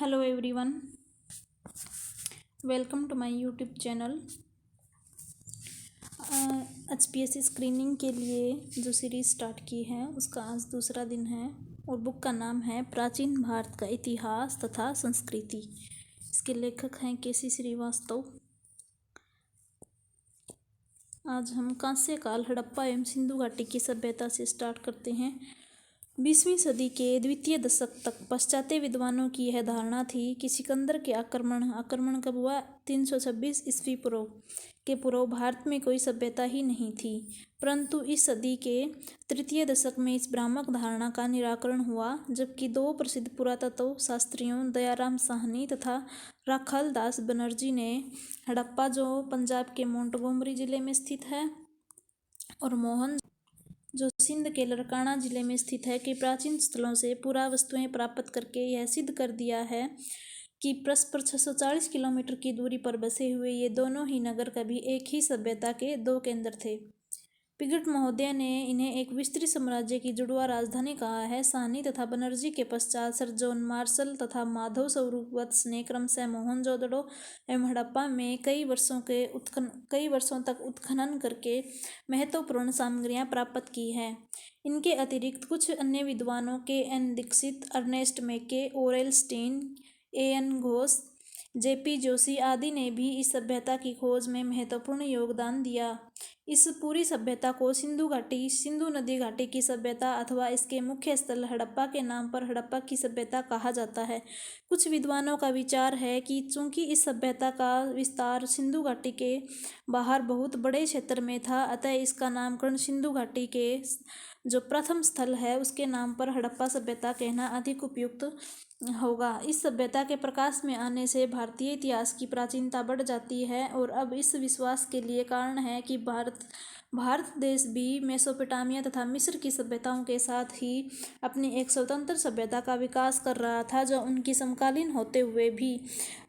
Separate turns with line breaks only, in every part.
Hello everyone, welcome to my YouTube channel. HPSC screening के लिए जो सीरीज़ स्टार्ट की है उसका आज दूसरा दिन है और बुक का नाम है प्राचीन भारत का इतिहास तथा संस्कृति। इसके लेखक हैं केसी श्रीवास्तव। आज हम कांस्य काल, हड़प्पा एवं सिंधु घाटी की सभ्यता से स्टार्ट करते हैं। 20वीं सदी के द्वितीय दशक तक पाश्चात्य विद्वानों की यह धारणा थी कि सिकंदर के आक्रमण कब हुआ? 326 ईस्वी पूर्व के पूर्व भारत में कोई सभ्यता ही नहीं थी। परंतु इस सदी के तृतीय दशक में इस भ्रामक धारणा का निराकरण हुआ, जबकि दो प्रसिद्ध पुरातत्व शास्त्रियों दयाराम साहनी तथा राखाल दास बनर्जी ने हड़प्पा, जो पंजाब के मोंटगोमरी जिले में स्थित है, और मोहन, जो सिंध के लड़काना जिले में स्थित है, के प्राचीन स्थलों से पुरावस्तुएं प्राप्त करके यह सिद्ध कर दिया है कि परस्पर 640 किलोमीटर की दूरी पर बसे हुए ये दोनों ही नगर कभी एक ही सभ्यता के दो केंद्र थे। पिगट महोदय ने इन्हें एक विस्तृत साम्राज्य की जुड़वा राजधानी कहा है। साहनी तथा बनर्जी के पश्चात सर जॉन मार्शल तथा माधव स्वरूप वत्स ने क्रमशः मोहनजोदड़ो एवं हड़प्पा में कई वर्षों तक उत्खनन करके महत्वपूर्ण सामग्रियां प्राप्त की है। इनके अतिरिक्त कुछ अन्य विद्वानों K N. Dikshit, Ernest Mackay, Aurel Stein, A.N. Ghosh, J.P. Joshi आदि ने भी इस सभ्यता की खोज में महत्वपूर्ण योगदान दिया। इस पूरी सभ्यता को सिंधु नदी घाटी की सभ्यता अथवा इसके मुख्य स्थल हड़प्पा के नाम पर हड़प्पा की सभ्यता कहा जाता है। कुछ विद्वानों का विचार है कि चूंकि इस सभ्यता का विस्तार सिंधु घाटी के बाहर बहुत बड़े क्षेत्र में था, अतः इसका नामकरण सिंधु घाटी के जो प्रथम स्थल है उसके नाम पर हड़प्पा सभ्यता कहना अधिक उपयुक्त होगा। इस सभ्यता के प्रकाश में आने से भारतीय इतिहास की प्राचीनता बढ़ जाती है और अब इस विश्वास के लिए कारण है कि भारत देश भी मेसोपोटामिया तथा मिस्र की सभ्यताओं के साथ ही अपनी एक स्वतंत्र सभ्यता का विकास कर रहा था, जो उनकी समकालीन होते हुए भी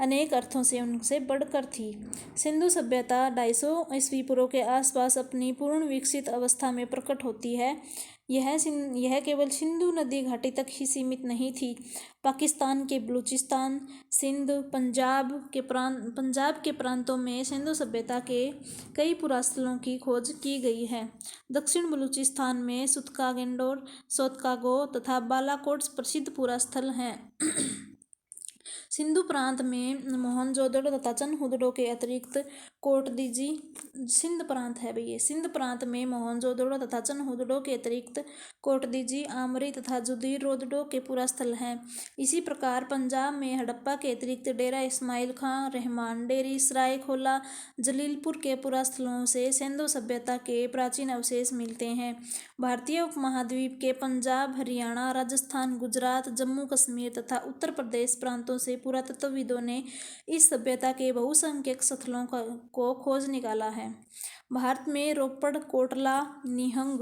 अनेक अर्थों से उनसे बढ़कर थी। सिंधु सभ्यता 250 ईस्वी पूर्व के आसपास अपनी पूर्ण विकसित अवस्था में प्रकट होती है। यह केवल सिंधु नदी घाटी तक ही सीमित नहीं थी। पाकिस्तान के बलूचिस्तान, सिंध, पंजाब के प्रांतों में सिंधु सभ्यता के कई पुरास्थलों की खोज की गई है। दक्षिण बलूचिस्तान में सुतका-गेंडोर, सोतकागो तथा बालाकोट प्रसिद्ध पुरास्थल हैं। सिंधु प्रांत में मोहनजोदड़ो तथा चनहुदड़ो के अतिरिक्त कोटदीजी सिंध प्रांत में मोहनजोदड़ो तथा चनहुदड़ो के अतिरिक्त कोटदीजी, आमरी तथा जुदीरोदड़ो के पुरास्थल हैं। इसी प्रकार पंजाब में हड़प्पा के अतिरिक्त डेरा इस्माइल खां, रहमान डेरी, सरायखोला, जलीलपुर के पुरास्थलों से सिंधु सभ्यता के प्राचीन अवशेष मिलते हैं। भारतीय उपमहाद्वीप के पंजाब, हरियाणा, राजस्थान, गुजरात, जम्मू कश्मीर तथा उत्तर प्रदेश प्रांतों से पुरातत्वविदों ने इस सभ्यता के बहुसंख्यक स्थलों को खोज निकाला है। भारत में रोपड़, कोटला, निहंग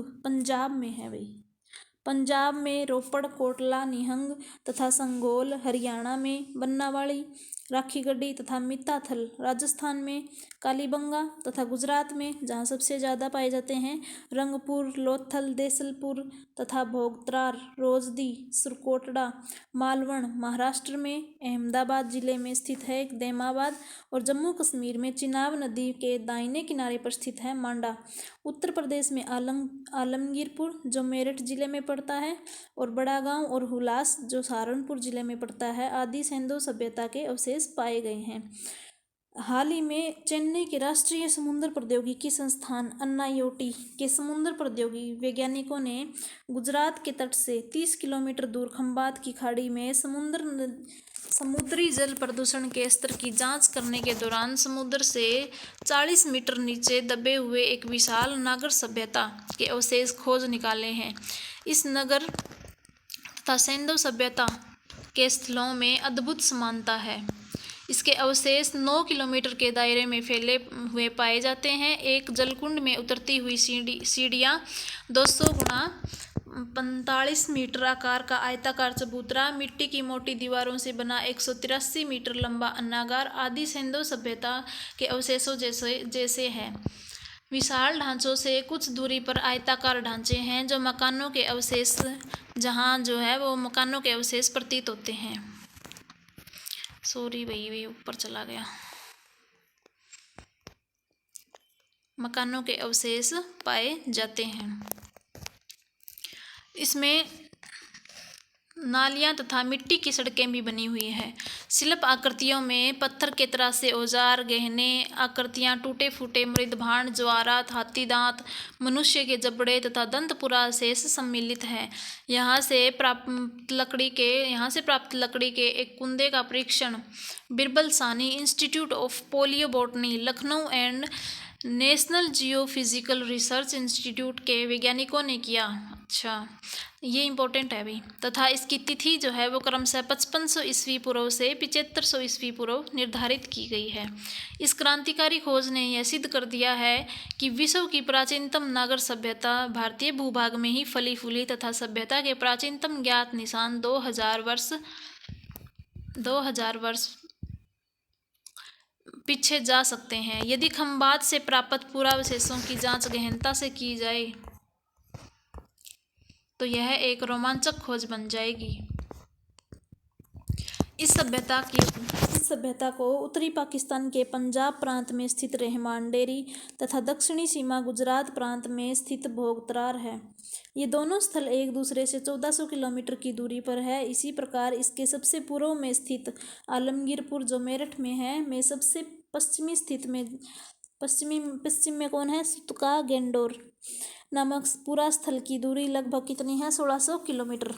पंजाब में रोपड़, कोटला, निहंग तथा संगोल, हरियाणा में बन्नावाड़ी, राखीगढ़ी तथा मित्ताथल, राजस्थान में कालीबंगा तथा गुजरात में, जहाँ सबसे ज़्यादा पाए जाते हैं, रंगपुर, लोथल, देसलपुर तथा भोगत्रार, रोजदी, सुरकोटड़ा, मालवण, महाराष्ट्र में अहमदाबाद जिले में स्थित है दैमाबाद, और जम्मू कश्मीर में चिनाब नदी के दाहिने किनारे पर स्थित है मांडा। उत्तर प्रदेश में आलमगीरपुर, जो मेरठ जिले में पड़ता है, और बड़ा गांव और हुलास, जो सहारनपुर जिले में पड़ता है, आदि सिंधु सभ्यता के अवशेष पाए गए हैं। हाल ही में चेन्नई के राष्ट्रीय समुद्र प्रौद्योगिकी संस्थान NIOT के समुद्र प्रौद्योगिकी वैज्ञानिकों ने गुजरात के तट से 30 किलोमीटर दूर खंबात की खाड़ी में समुद्री जल प्रदूषण के स्तर की जांच करने के दौरान समुद्र से 40 मीटर नीचे दबे हुए एक विशाल नागर सभ्यता के अवशेष खोज निकाले हैं। इस नगर तथा सिंधु सभ्यता के स्थलों में अद्भुत समानता है। इसके अवशेष 9 किलोमीटर के दायरे में फैले हुए पाए जाते हैं। एक जलकुंड में उतरती हुई सीढ़ियाँ, 200 × 45 मीटर आकार का आयताकार चबूतरा, मिट्टी की मोटी दीवारों से बना 183 मीटर लंबा अन्नागार आदि सिंधु सभ्यता के अवशेषों जैसे हैं। विशाल ढांचों से कुछ दूरी पर आयताकार ढांचे हैं, जो मकानों के अवशेष प्रतीत होते हैं। सॉरी वही ऊपर चला गया। मकानों के अवशेष पाए जाते हैं। इसमें नालियां तथा मिट्टी की सड़कें भी बनी हुई है। शिल्प आकृतियों में पत्थर के तरासे औजार, गहने आकृतियां, टूटे फूटे मृद भांड, ज्वारात, हाथी दांत, मनुष्य के जबड़े तथा दंत पुरावशेष सम्मिलित है। यहाँ से प्राप्त लकड़ी के एक कुंदे का परीक्षण Birbal Sahni Institute of Palaeobotany, Lucknow and National Geophysical Research Institute के वैज्ञानिकों ने किया। अच्छा, ये इम्पोर्टेंट है अभी। तथा इसकी तिथि जो है वो क्रमशः 5500 ईस्वी पूर्व से 7500 ईस्वी पूर्व निर्धारित की गई है। इस क्रांतिकारी खोज ने यह सिद्ध कर दिया है कि विश्व की प्राचीनतम नागर सभ्यता भारतीय भूभाग में ही फली फूली तथा सभ्यता के प्राचीनतम ज्ञात निशान 2000 वर्ष पीछे जा सकते हैं। यदि खंबात से प्राप्त पुरावशेषों की जांच गहनता से की जाए तो यह एक रोमांचक खोज बन जाएगी। इस सभ्यता को उत्तरी पाकिस्तान के पंजाब प्रांत में स्थित रहमान डेरी तथा दक्षिणी सीमा गुजरात प्रांत में स्थित भोगत्रार है। ये दोनों स्थल एक दूसरे से 1400 किलोमीटर की दूरी पर है। इसी प्रकार इसके सबसे पूर्व में स्थित आलमगीरपुर जो मेरठ में है में सबसे पश्चिम में कौन है, सुतका गेंडोर नामक पूरा स्थल की दूरी लगभग कितनी है, 1600 किलोमीटर।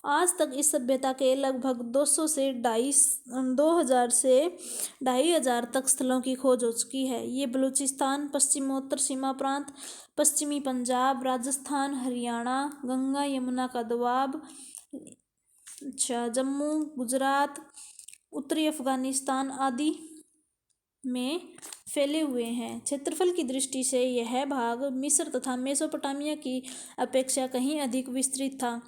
आज तक इस सभ्यता के लगभग 2000 से 2500 तक स्थलों की खोज हो चुकी है। ये बलूचिस्तान, पश्चिमोत्तर सीमा प्रांत, पश्चिमी पंजाब, राजस्थान, हरियाणा, गंगा यमुना का दोआब, जम्मू, गुजरात, उत्तरी अफगानिस्तान आदि में फैले हुए हैं। क्षेत्रफल की दृष्टि से यह भाग मिस्र तथा मेसोपोटामिया की अपेक्षा कहीं अधिक विस्तृत था।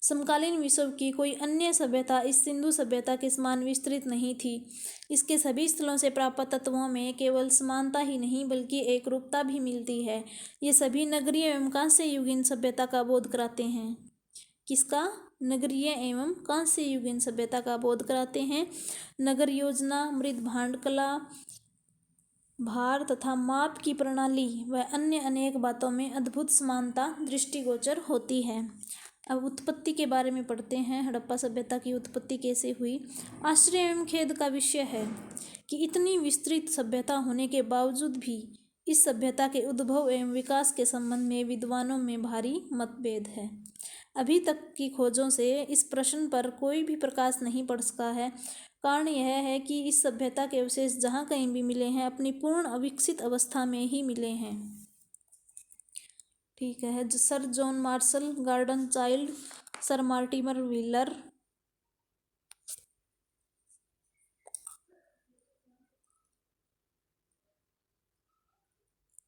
समकालीन विश्व की कोई अन्य सभ्यता इस सिंधु सभ्यता के समान विस्तृत नहीं थी। इसके सभी स्थलों से प्राप्त तत्वों में केवल समानता ही नहीं बल्कि एक रूपता भी मिलती है। ये सभी नगरीय एवं कांस्य युगीन सभ्यता का बोध कराते हैं। किसका? नगरीय एवं कांस्य युगीन सभ्यता का बोध कराते हैं। नगर योजना, मृद भांड कला, भार तथा माप की प्रणाली व अन्य अनेक बातों में अद्भुत समानता दृष्टिगोचर होती है। अब उत्पत्ति के बारे में पढ़ते हैं। हड़प्पा सभ्यता की उत्पत्ति कैसे हुई? आश्चर्य एवं खेद का विषय है कि इतनी विस्तृत सभ्यता होने के बावजूद भी इस सभ्यता के उद्भव एवं विकास के संबंध में विद्वानों में भारी मतभेद है। अभी तक की खोजों से इस प्रश्न पर कोई भी प्रकाश नहीं पड़ सका है। कारण यह है कि इस सभ्यता के अवशेष जहाँ कहीं भी मिले हैं अपनी पूर्ण अविकसित अवस्था में ही मिले हैं। ठीक है। Sir John Marshall, Gordon Childe, sir Mortimer Wheeler,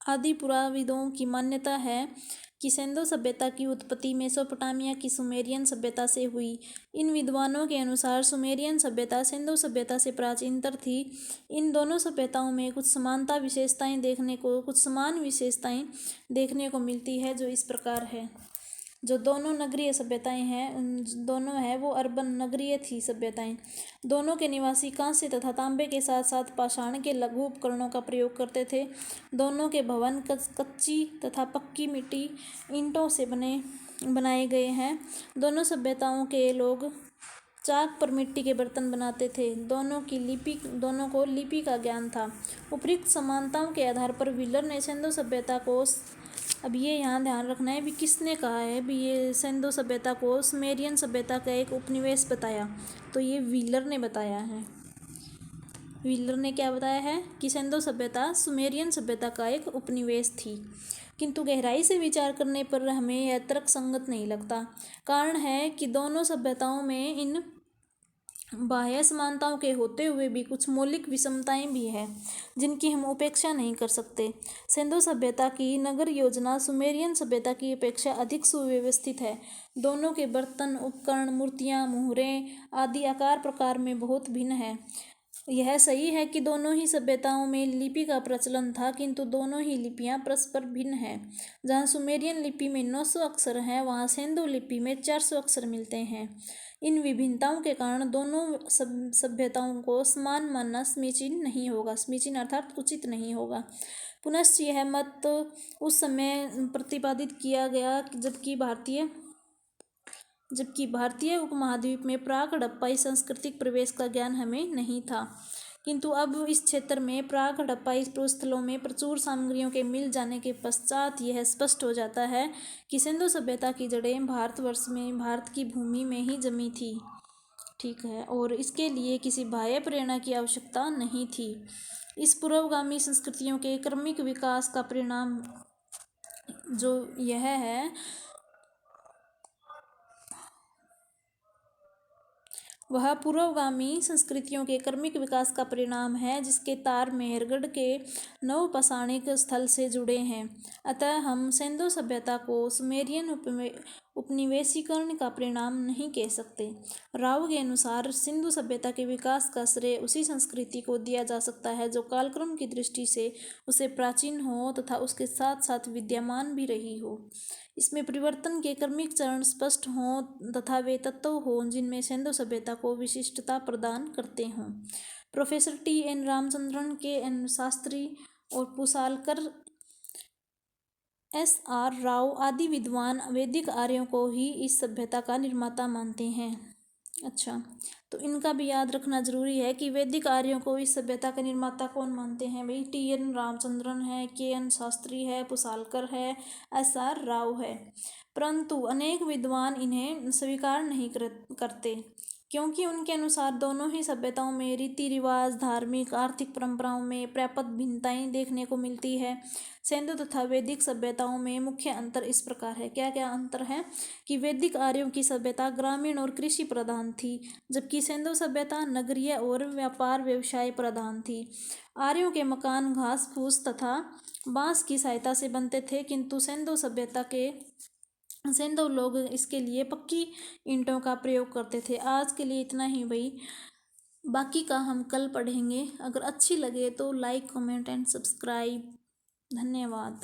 आदि पुराविदों की मान्यता है कि सिंधु सभ्यता की उत्पत्ति मेसोपोटामिया की सुमेरियन सभ्यता से हुई। इन विद्वानों के अनुसार सुमेरियन सभ्यता सिंधु सभ्यता से प्राचीनतर थी। इन दोनों सभ्यताओं में कुछ समान विशेषताएं देखने को मिलती है जो इस प्रकार है। जो दोनों नगरीय सभ्यताएं हैं दोनों है वो अर्बन नगरीय थी सभ्यताएं। दोनों के निवासी कांस्य तथा तांबे के साथ साथ पाषाण के लघु उपकरणों का प्रयोग करते थे। दोनों के भवन कच्ची तथा पक्की मिट्टी ईंटों से बनाए गए हैं। दोनों सभ्यताओं के लोग चाक पर मिट्टी के बर्तन बनाते थे। दोनों को लिपि का ज्ञान था। उपयुक्त समानताओं के आधार पर व्हीलर ने सिंधु सभ्यता को, अब ये यहाँ ध्यान रखना है भी किसने कहा है भी ये सिंधु सभ्यता को सुमेरियन सभ्यता का एक उपनिवेश बताया, तो ये व्हीलर ने बताया है। व्हीलर ने क्या बताया है कि सिंधु सभ्यता सुमेरियन सभ्यता का एक उपनिवेश थी। किंतु गहराई से विचार करने पर हमें यह तर्क संगत नहीं लगता। कारण है कि दोनों सभ्यताओं में इन बाह्य समानताओं के होते हुए भी कुछ मौलिक विषमताएं भी हैं जिनकी हम उपेक्षा नहीं कर सकते। सिंधु सभ्यता की नगर योजना सुमेरियन सभ्यता की अपेक्षा अधिक सुव्यवस्थित है। दोनों के बर्तन, उपकरण, मूर्तियां, मुहरें आदि आकार प्रकार में बहुत भिन्न है। यह सही है कि दोनों ही सभ्यताओं में लिपि का प्रचलन था, किंतु दोनों ही लिपियां परस्पर भिन्न हैं। जहाँ सुमेरियन लिपि में 900 अक्षर हैं वहाँ सिंधु लिपि में 400 अक्षर मिलते हैं। इन विभिन्नताओं के कारण दोनों सभ्यताओं को समान मानना समीचीन नहीं होगा। समीचीन अर्थात उचित नहीं होगा। पुनश्च यह मत उस समय प्रतिपादित किया गया जबकि भारतीय उपमहाद्वीप में प्राक हड़प्पाई सांस्कृतिक प्रवेश का ज्ञान हमें नहीं था, किंतु अब इस क्षेत्र में प्राक हड़प्पाई स्थलों में प्रचुर सामग्रियों के मिल जाने के पश्चात यह स्पष्ट हो जाता है कि सिंधु सभ्यता की जड़ें भारतवर्ष में, भारत की भूमि में ही जमी थी। ठीक है, और इसके लिए किसी बाह्य प्रेरणा की आवश्यकता नहीं थी। इस पूर्वगामी संस्कृतियों के क्रमिक विकास का परिणाम जो यह है वह पूर्वगामी संस्कृतियों के क्रमिक विकास का परिणाम है, जिसके तार मेहरगढ़ के नवपाषाणिक स्थल से जुड़े हैं। अतः हम सिंधु सभ्यता को सुमेरियन उपनिवेशीकरण का परिणाम नहीं कह सकते। राव के अनुसार सिंधु सभ्यता के विकास का श्रेय उसी संस्कृति को दिया जा सकता है जो कालक्रम की दृष्टि से उसे प्राचीन हो तथा उसके साथ साथ विद्यमान भी रही हो। इसमें परिवर्तन के क्रमिक चरण स्पष्ट हों तथा वे तत्व हों जिनमें सिंधु सभ्यता को विशिष्टता प्रदान करते हों। Professor T.N. Ramachandran, K.N. Shastri और पुसालकर, S.R. राव आदि विद्वान वैदिक आर्यों को ही इस सभ्यता का निर्माता मानते हैं। अच्छा, तो इनका भी याद रखना जरूरी है कि वैदिक आर्यों को इस सभ्यता का निर्माता कौन मानते हैं भाई। T.N. रामचंद्रन है, K.N. शास्त्री है, पुसालकर है, S.R. राव है। परंतु अनेक विद्वान इन्हें स्वीकार नहीं करते, क्योंकि उनके अनुसार दोनों ही सभ्यताओं में रीति रिवाज, धार्मिक, आर्थिक परंपराओं में पर्याप्त भिन्नताएं देखने को मिलती है। सिंधु तथा वैदिक सभ्यताओं में मुख्य अंतर इस प्रकार है। क्या क्या अंतर है कि वैदिक आर्यों की सभ्यता ग्रामीण और कृषि प्रधान थी, जबकि सिंधु सभ्यता नगरीय और व्यापार व्यवसाय प्रधान थी। आर्यों के मकान घास फूस तथा बांस की सहायता से बनते थे, किंतु सिंधु लोग इसके लिए पक्की ईंटों का प्रयोग करते थे। आज के लिए इतना ही भाई, बाकी का हम कल पढ़ेंगे। अगर अच्छी लगे तो लाइक, कमेंट एंड सब्सक्राइब। धन्यवाद।